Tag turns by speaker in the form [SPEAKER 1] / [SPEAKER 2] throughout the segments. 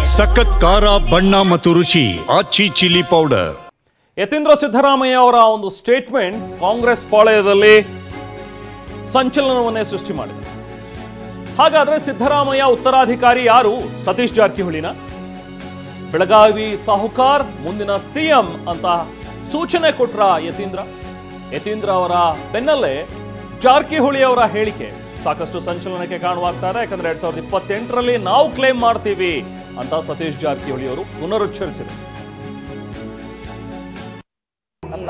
[SPEAKER 1] ಸಖತ್ ಖಾರ ಬಣ್ಣ ಮತ್ತು ರುಚಿ ಆಚಿ ಚಿಲ್ಲಿ ಪೌಡರ್.
[SPEAKER 2] ಯತೀಂದ್ರ ಸಿದ್ದರಾಮಯ್ಯ ಅವರ ಒಂದು ಸ್ಟೇಟ್ಮೆಂಟ್ ಕಾಂಗ್ರೆಸ್ ಪಾಳೆಯದಲ್ಲಿ ಸಂಚಲನವನ್ನೇ ಸೃಷ್ಟಿ ಮಾಡಿದೆ. ಹಾಗಾದ್ರೆ ಸಿದ್ದರಾಮಯ್ಯ ಉತ್ತರಾಧಿಕಾರಿ ಯಾರು? ಸತೀಶ್ ಜಾರಕಿಹೊಳಿನ? ಬೆಳಗಾವಿ ಸಾಹುಕಾರ್ ಮುಂದಿನ ಸಿಎಂ ಅಂತ ಸೂಚನೆ ಕೊಟ್ರ ಯತೀಂದ್ರ ಅವರ ಬೆನ್ನಲ್ಲೇ ಜಾರಕಿಹೊಳಿ ಅವರ ಹೇಳಿಕೆ ಸಾಕಷ್ಟು ಸಂಚಲನಕ್ಕೆ ಕಾರಣವಾಗ್ತಾ ಇದೆ. ಯಾಕಂದ್ರೆ 2028ರಲ್ಲಿ ನಾವು ಕ್ಲೇಮ್ ಮಾಡ್ತೀವಿ ಅಂತ ಸತೀಶ್ ಜಾರಕಿಹೊಳಿ ಅವರು ಪುನರುಚ್ಚರಿಸಿದರು.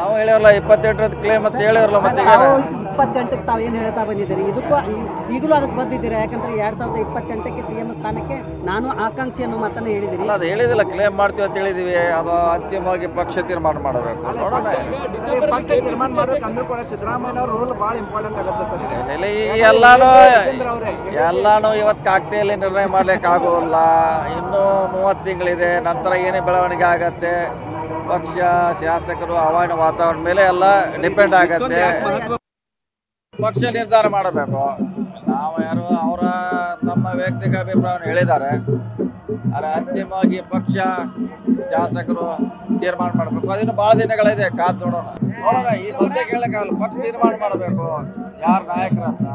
[SPEAKER 3] ನಾವು ಹೇಳಿರಲ್ಲ 28 ಕ್ಲೇಮ್ ಅಂತ ಹೇಳಿರಲ್ಲ. ಮತ್ತೆ
[SPEAKER 4] 28ಕ್ಕೆ ತಾವು ಏನು ಹೇಳ್ತಾ ಬಂದಿದ್ದೀರಿ? ಇದಕ್ಕೂ ಈಗಲೂ ಅದಕ್ಕೆ ಬಂದಿದ್ದೀರಾ? ಯಾಕಂದ್ರೆ 2028ಕ್ಕೆ ಸಿಎಂ ಸ್ಥಾನಕ್ಕೆ ನಾನು ಆಕಾಂಕ್ಷಿ ಅನ್ನೋ ಮಾತನ್ನ ಹೇಳಿದಿರಿ.
[SPEAKER 3] ಅದು ಹೇಳಿದಿಲ್ಲ, ಕ್ಲೇಮ್ ಮಾಡ್ತೀವಿ ಅಂತ ಹೇಳಿದೀವಿ. ಅದು ಅಂತಿಮವಾಗಿ ಪಕ್ಷ ತೀರ್ಮಾನ ಮಾಡಬೇಕು. ನೋಡೋಣ. ಎಲ್ಲಾನು ಇವತ್ತು ಆಗ್ತೆಯಲ್ಲಿ ನಿರ್ಣಯ ಮಾಡ್ಲಿಕ್ಕೆ ಆಗೋಲ್ಲ. ಇನ್ನೂ 30 ತಿಂಗಳಿದೆ. ನಂತರ ಏನೇ ಬೆಳವಣಿಗೆ ಆಗತ್ತೆ, ಪಕ್ಷ ಶಾಸಕರು ಹವಾಮಾನ ವಾತಾವರಣ ಮೇಲೆ ಎಲ್ಲ ಡಿಪೆಂಡ್ ಆಗತ್ತೆ. ಪಕ್ಷ ನಿರ್ಧಾರ ಮಾಡಬೇಕು. ನಾವು ಯಾರು ಅವರ ತಮ್ಮ ವೈಯಕ್ತಿಕ ಅಭಿಪ್ರಾಯವನ್ನು ಹೇಳಿದ್ದಾರೆ. ಆದರೆ ಅಂತಿಮವಾಗಿ ಪಕ್ಷ ಶಾಸಕರು ತೀರ್ಮಾನ ಮಾಡಬೇಕು. ಅದಿನ್ನು ಬಹಳ ದಿನಗಳಿದೆ, ಕಾದು ನೋಡೋಣ. ಈ ಸದ್ಯಕ್ಕೆ ಹೇಳಕ್ಕಾಗಲ್ಲ. ಪಕ್ಷ ತೀರ್ಮಾನ ಮಾಡಬೇಕು ಯಾರು ನಾಯಕರಂತ.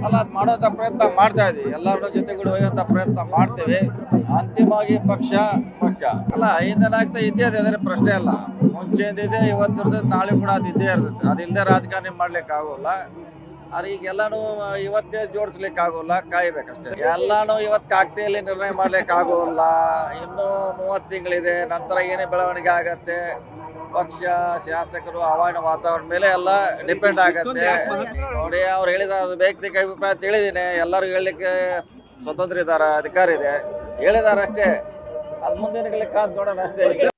[SPEAKER 3] ಅಲ್ಲ, ಅದು ಮಾಡೋಂಥ ಪ್ರಯತ್ನ ಮಾಡ್ತಾ ಇದೀವಿ. ಎಲ್ಲರ ಜೊತೆಗೂಡಿ ಹೋಗುವಂಥ ಪ್ರಯತ್ನ ಮಾಡ್ತೀವಿ. ಅಂತಿಮವಾಗಿ ಪಕ್ಷ ಮುಖ್ಯ ಅಲ್ಲ. 5 ದಿನ ಆಗ್ತಾ ಇದ್ದೇ ಅದರ ಪ್ರಶ್ನೆ ಅಲ್ಲ. ಮುಂಚೆದಿದೆ, ಇವತ್ತಿರ್ದು, ನಾಳೆ ಕೂಡ ಅದು ಇದ್ದೇ ಇರ್ತದೆ. ಅದಿಲ್ಲದೆ ರಾಜಕಾರಣ ಮಾಡ್ಲಿಕ್ಕೆ ಆಗೋಲ್ಲ. ಆದ್ರೆ ಈಗ ಎಲ್ಲಾನು ಇವತ್ತೇ ಜೋಡಿಸ್ಲಿಕ್ಕೆ ಆಗೋಲ್ಲ, ಕಾಯ್ಬೇಕಷ್ಟೇ. ಎಲ್ಲಾನು ಇವತ್ತು ಆಗ್ತೆಯಲ್ಲಿ ನಿರ್ಣಯ ಮಾಡ್ಲಿಕ್ಕೆ ಆಗೋಲ್ಲ. ಇನ್ನೂ 30 ತಿಂಗಳಿದೆ. ನಂತರ ಏನೇ ಬೆಳವಣಿಗೆ ಆಗತ್ತೆ, ಪಕ್ಷ ಶಾಸಕರು ಹವಾಮಾನ ವಾತಾವರಣ ಮೇಲೆ ಎಲ್ಲ ಡಿಪೆಂಡ್ ಆಗತ್ತೆ. ನೋಡಿ, ಅವ್ರು ಹೇಳಿದ ವೈಯಕ್ತಿಕ ಅಭಿಪ್ರಾಯ ತಿಳಿದೀನಿ. ಎಲ್ಲರಿಗೂ ಹೇಳಲಿಕ್ಕೆ ಸ್ವತಂತ್ರ ಇದ್ದಾರೆ, ಅಧಿಕಾರ ಇದೆ. ಹೇಳಿದಾರೆ ಅಷ್ಟೇ. ಅದು ಮುಂದಿನ ಕಾದು ನೋಡೋಣ ಅಷ್ಟೇ.